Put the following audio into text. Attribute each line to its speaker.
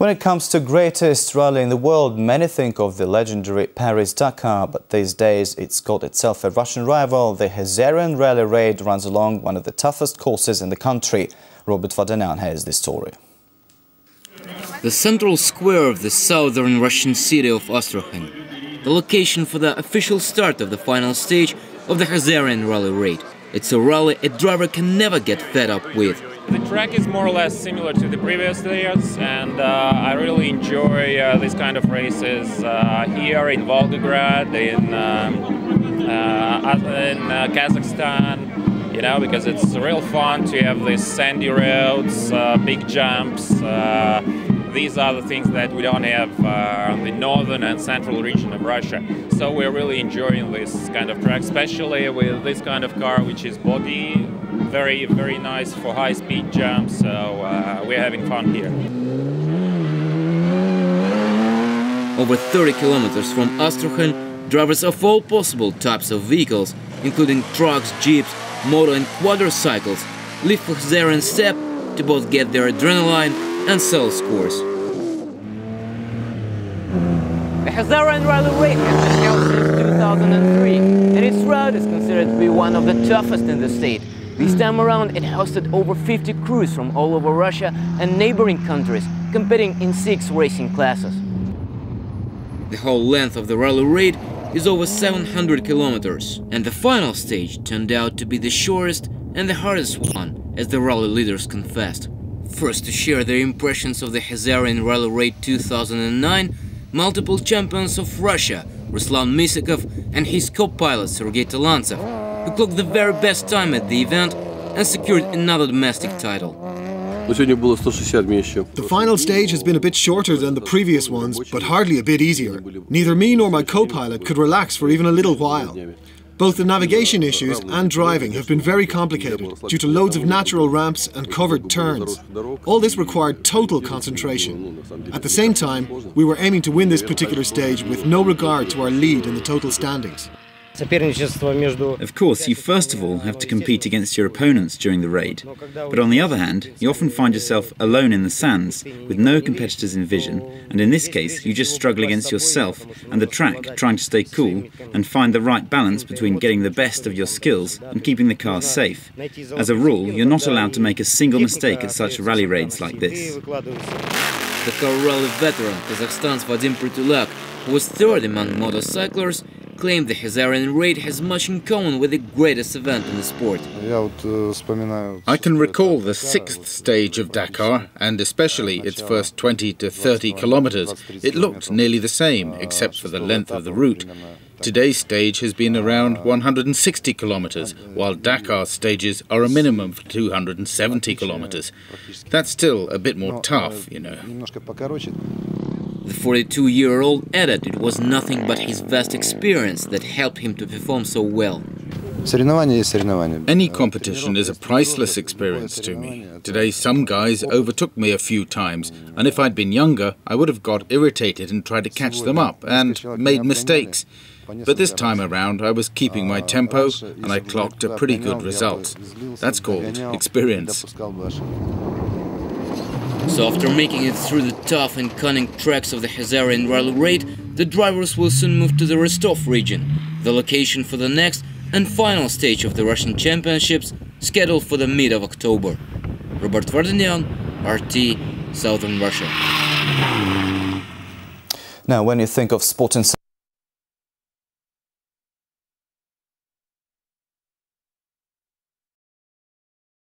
Speaker 1: When it comes to greatest rally in the world, many think of the legendary Paris-Dakar, but these days it's got itself a Russian rival. The KHAZARIAN rally-raid runs along one of the toughest courses in the country. Robert Vardanyan has this story.
Speaker 2: The central square of the southern Russian city of Astrakhan, the location for the official start of the final stage of the KHAZARIAN rally-raid. It's a rally a driver can never get fed up with.
Speaker 3: The track is more or less similar to the previous years, and I really enjoy these kind of races here in Volgograd, in Kazakhstan, you know, because it's real fun to have these sandy roads, big jumps. These are the things that we don't have on the northern and central region of Russia. So we're really enjoying this kind of track, especially with this kind of car, which is body. Very, very nice for high-speed jumps, so we're having fun here.
Speaker 2: Over 30 kilometers from Astrakhan, drivers of all possible types of vehicles, including trucks, jeeps, motor and quadricycles, leave for KHAZARIAN step to both get their adrenaline and sell scores.
Speaker 4: The KHAZARIAN rally-raid has been held since 2003, and its route is considered to be one of the toughest in the state. This time around, it hosted over 50 crews from all over Russia and neighboring countries, competing in 6 racing classes.
Speaker 2: The whole length of the rally-raid is over 700 kilometers, and the final stage turned out to be the shortest and the hardest one, as the rally leaders confessed. First to share their impressions of the KHAZARIAN rally-raiid 2009, multiple champions of Russia, Ruslan Misakov and his co-pilot Sergei Talantsev, who clocked the very best time at the event and secured another domestic title.
Speaker 5: The final stage has been a bit shorter than the previous ones, but hardly a bit easier. Neither me nor my co-pilot could relax for even a little while. Both the navigation issues and driving have been very complicated due to loads of natural ramps and covered turns. All this required total concentration. At the same time, we were aiming to win this particular stage with no regard to our lead in the total standings.
Speaker 6: Of course, you first of all have to compete against your opponents during the raid. But on the other hand, you often find yourself alone in the sands, with no competitors in vision, and in this case, you just struggle against yourself and the track, trying to stay cool and find the right balance between getting the best of your skills and keeping the car safe. As a rule, you're not allowed to make a single mistake at such rally raids like this.
Speaker 2: The car rally veteran, Kazakhstan's Vadim Pritulak, who was third among motorcyclers, claimed the KHAZARIAN raid has much in common with the greatest event in the sport.
Speaker 7: I can recall the 6th stage of Dakar, and especially its first 20 to 30 kilometers. It looked nearly the same, except for the length of the route. Today's stage has been around 160 kilometers, while Dakar stages are a minimum of 270 kilometers. That's still a bit more tough, you know.
Speaker 2: The 42-year-old added it was nothing but his vast experience that helped him to perform so well.
Speaker 7: Any competition is a priceless experience to me. Today some guys overtook me a few times, and if I'd been younger, I would have got irritated and tried to catch them up and made mistakes. But this time around I was keeping my tempo and I clocked a pretty good result. That's called experience.
Speaker 2: So after making it through the tough and cunning tracks of the KHAZARIAN rally-raiid, the drivers will soon move to the Rostov region, the location for the next and final stage of the Russian Championships, scheduled for the mid of October. Robert Vardanyan, RT, Southern Russia.
Speaker 1: Now, when you think of sport in